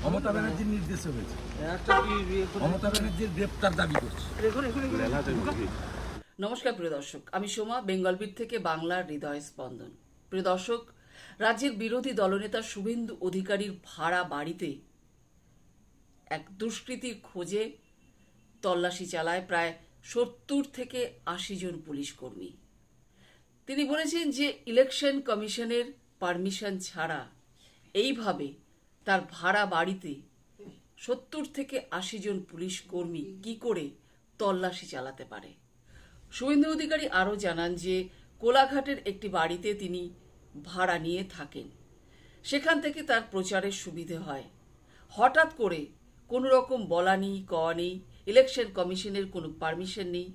মমতা ব্যানার্জির নির্দেশে হয়েছে। মমতা ব্যানার্জির গ্রেপ্তার দাবি করছে। নমস্কার প্রিয় দর্শক, আমি সোমা, বেঙ্গল বিট থেকে বাংলার হৃদয় স্পন্দন। প্রিয় দর্শক, রাজ্যের বিরোধী দলনেতা শুভেন্দু অধিকারীর ভাড়া বাড়িতে এক দুষ্কৃতীর খোঁজে তল্লাশি চালায় প্রায় 70 থেকে 80 জন পুলিশ কর্মী। তিনি বলেছেন যে ইলেকশন কমিশনের পারমিশন ছাড়া এইভাবে তার ভাড়া বাড়িতে 70 থেকে 80 জন পুলিশ কর্মী কি করে তল্লাশি চালাতে পারে। শুভেন্দু অধিকারী আরও জানান যে কোলাঘাটের একটি বাড়িতে তিনি ভাড়া নিয়ে থাকেন, সেখান থেকে তার প্রচারের সুবিধে হয়। হঠাৎ করে কোনো রকম বলা নেই, কওয়া নেই, ইলেকশন কমিশনের কোনো পারমিশন নেই,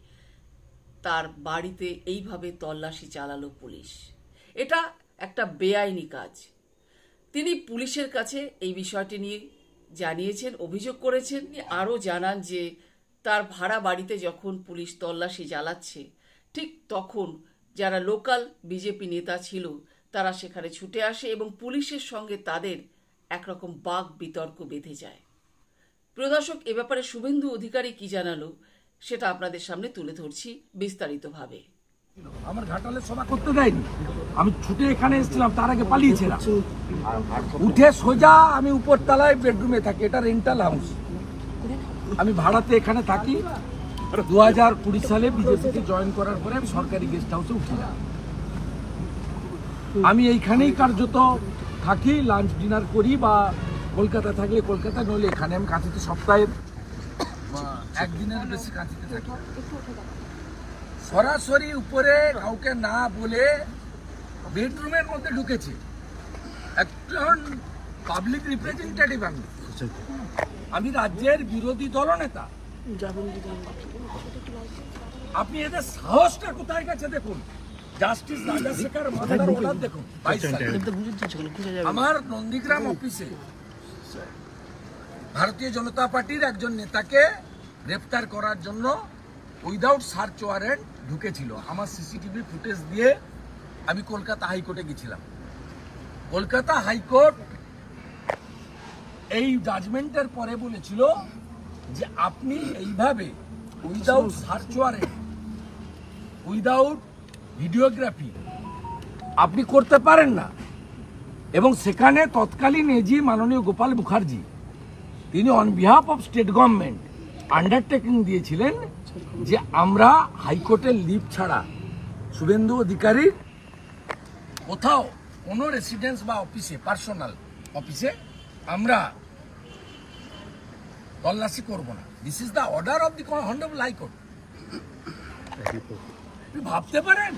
তার বাড়িতে এইভাবে তল্লাশি চালালো পুলিশ। এটা একটা বেআইনি কাজ। তিনি পুলিশের কাছে এই বিষয়টি নিয়ে জানিয়েছেন, অভিযোগ করেছেন। আরও জানান যে তার ভাড়া বাড়িতে যখন পুলিশ তল্লাশি চালাচ্ছে, ঠিক তখন যারা লোকাল বিজেপি নেতা ছিল তারা সেখানে ছুটে আসে এবং পুলিশের সঙ্গে তাদের একরকম বাক বিতর্ক বেঁধে যায়। প্রিয় দর্শক, এ ব্যাপারে শুভেন্দু অধিকারী কি জানালো সেটা আপনাদের সামনে তুলে ধরছি বিস্তারিতভাবে। আমার ঘাটালে সভা করতে দেয়নি, আমি ছুটে এখানে এসেছিলাম, তার আগে পালিয়েছিলাম। উঠে সোজা আমি উপর তলায় বেডরুমে থাকি, এটা রেন্টাল হাউস। আমি ভাড়াতে এখানে থাকি। 2020 সালে বিজেপিতে জয়েন করার পরে আমি সরকারি গেস্ট হাউসে উঠিলাম। আমি এইখানেই কার্যত থাকি, লাঞ্চ ডিনার করি, বা কলকাতা থাকলে কলকাতা, নইলে এখানে। আমি কাঁথিতে সপ্তাহের একদিনের বেশি কাঁথিতে থাকি। সরাসরি উপরে কাউকে না বলে বেডরুমের মধ্যে ঢুকেছি। একজন পাবলিক রিপ্রেজেন্টেটিভ, আমি রাজ্যের বিরোধী দলনেতা। আপনি এদের সাহসটা কোথায় গেছে দেখুন। জাস্টিস রাজাশেখর মাদার অর্ডার দেখুন। আমার নন্দীগ্রাম অফিসে ভারতীয় জনতা পার্টির একজন নেতাকে গ্রেফতার করার জন্য উইদাউট সার্চ ওয়ারেন্ট ঢুকেছিল। আমার সিসিটিভি ফুটেজ দিয়ে আমি কলকাতা হাইকোর্টে গেছিলাম। কলকাতা হাইকোর্ট এই জাজমেন্টের পরে বলেছিল যে আপনি এইভাবে without search warrant, without videography আপনি করতে পারেন না। এবং সেখানে তৎকালীন এজি মাননীয় গোপাল মুখার্জি, তিনি on behalf of state government undertaking দিয়েছিলেন যে আমরা হাইকোর্টের লিভ ছাড়া শুভেন্দু অধিকারীর কোথাও কোনো রেসিডেন্স বা অফিসে, পার্সোনাল অফিসে আমরা তল্লাশি করব না। This is the order of the honourable high court. আপনি ভাবতে পারেন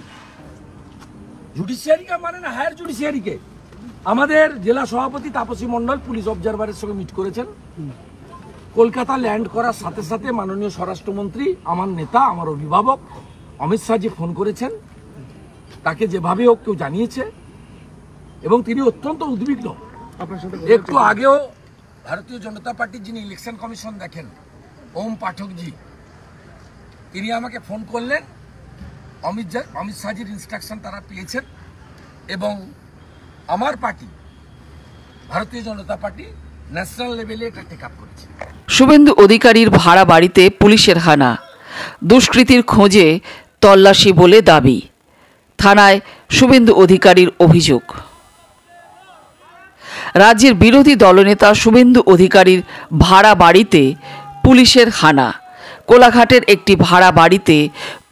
জুডিশিয়ারিকে মানে না, হায়ার জুডিশিয়ারিকে। আমাদের জেলা সভাপতি তাপসী মণ্ডল পুলিশ অবজারভারের সঙ্গে মিট করেছেন। কলকাতা ল্যান্ড করার সাথে সাথে মাননীয় স্বরাষ্ট্রমন্ত্রী, আমার নেতা, আমার অভিভাবক অমিত শাহজি ফোন করেছেন, তাকে যেভাবে হোক কেউ জানিয়েছে এবং তিনি অত্যন্ত উদ্বিগ্ন। একটু আগেও ভারতীয় জনতা পার্টির যিনি ইলেকশন কমিশন দেখেন, ওম পাঠকজি, তিনি আমাকে ফোন করলেন। অমিত শাহজির ইনস্ট্রাকশন তারা পেয়েছেন এবং আমার পার্টি ভারতীয় জনতা পার্টি ন্যাশনাল লেভেলে এটা টেক আপ করেছে। শুভেন্দু অধিকারীর ভাড়া বাড়িতে পুলিশের হানা, দুষ্কৃতীর খোঁজে তল্লাশি বলে দাবি। থানায় শুভেন্দু অধিকারীর অভিযোগ। রাজ্যের বিরোধী দলনেতা শুভেন্দু অধিকারীর ভাড়া বাড়িতে পুলিশের হানা। কোলাঘাটের একটি ভাড়া বাড়িতে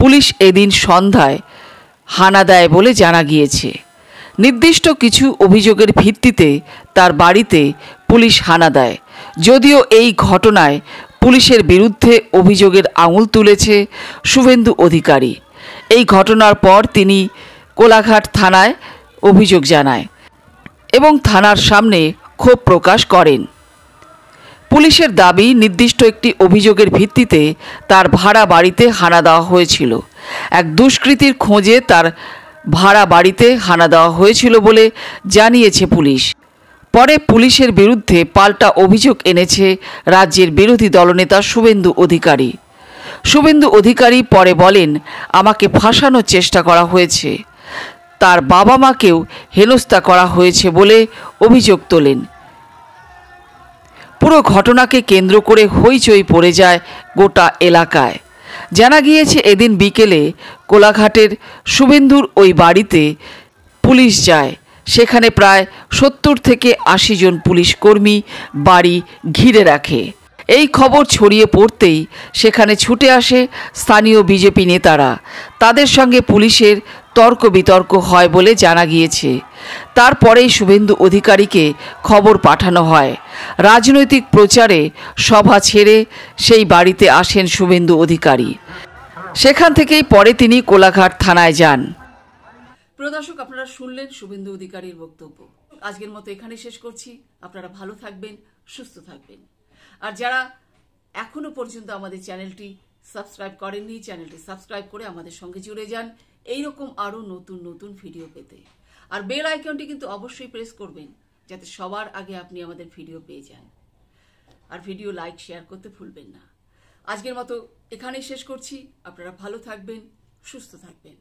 পুলিশ এদিন সন্ধ্যায় হানা দেয় বলে জানা গিয়েছে। নির্দিষ্ট কিছু অভিযোগের ভিত্তিতে তার বাড়িতে পুলিশ হানা দেয়। যদিও এই ঘটনায় পুলিশের বিরুদ্ধে অভিযোগের আঙুল তুলেছে শুভেন্দু অধিকারী। এই ঘটনার পর তিনি কোলাঘাট থানায় অভিযোগ জানায় এবং থানার সামনে ক্ষোভ প্রকাশ করেন। পুলিশের দাবি, নির্দিষ্ট একটি অভিযোগের ভিত্তিতে তার ভাড়া বাড়িতে হানা দেওয়া হয়েছিল। এক দুষ্কৃতীর খোঁজে তার ভাড়া বাড়িতে হানা দেওয়া হয়েছিল বলে জানিয়েছে পুলিশ। পরে পুলিশের বিরুদ্ধে পাল্টা অভিযোগ এনেছে রাজ্যের বিরোধী দলনেতা শুভেন্দু অধিকারী। শুভেন্দু অধিকারী পরে বলেন, আমাকে ফাঁসানোর চেষ্টা করা হয়েছে। তার বাবা মাকেও হেনস্থা করা হয়েছে বলে অভিযোগ তোলেন। পুরো ঘটনাকে কেন্দ্র করে হইচই পড়ে যায় গোটা এলাকায়। জানা গিয়েছে এদিন বিকেলে কোলাঘাটের শুভেন্দুর ওই বাড়িতে পুলিশ যায়। সেখানে প্রায় 70 থেকে 80 জন পুলিশ কর্মী বাড়ি ঘিরে রাখে। এই খবর ছড়িয়ে পড়তেই সেখানে ছুটে আসে স্থানীয় বিজেপি নেতারা। তাদের সঙ্গে পুলিশের তর্ক বিতর্ক হয় বলে জানা গিয়েছে। তারপরেই শুভেন্দু অধিকারীকে খবর পাঠানো হয়। রাজনৈতিক প্রচারে সভা ছেড়ে সেই বাড়িতে আসেন শুভেন্দু অধিকারী। সেখান থেকেই পরে তিনি কোলাঘাট থানায় যান। প্রিয় দর্শক, আপনারা শুনলেন শুভেন্দু অধিকারীর বক্তব্য। আজকের মতো এখানে শেষ করছি। আপনারা ভালো থাকবেন, সুস্থ থাকবেন। আর যারা এখনো পর্যন্ত আমাদের চ্যানেলটি সাবস্ক্রাইব করেননি, চ্যানেলটি সাবস্ক্রাইব করে আমাদের সঙ্গে জুড়ে যান এইরকম আরো নতুন নতুন ভিডিও পেতে। আর বেল আইকনটি কিন্তু অবশ্যই প্রেস করবেন, যাতে সবার আগে আপনি আমাদের ভিডিও পেয়ে যান। আর ভিডিও লাইক শেয়ার করতে ভুলবেন না। আজকের মতো এখানেই শেষ করছি। আপনারা ভালো থাকবেন, সুস্থ থাকবেন।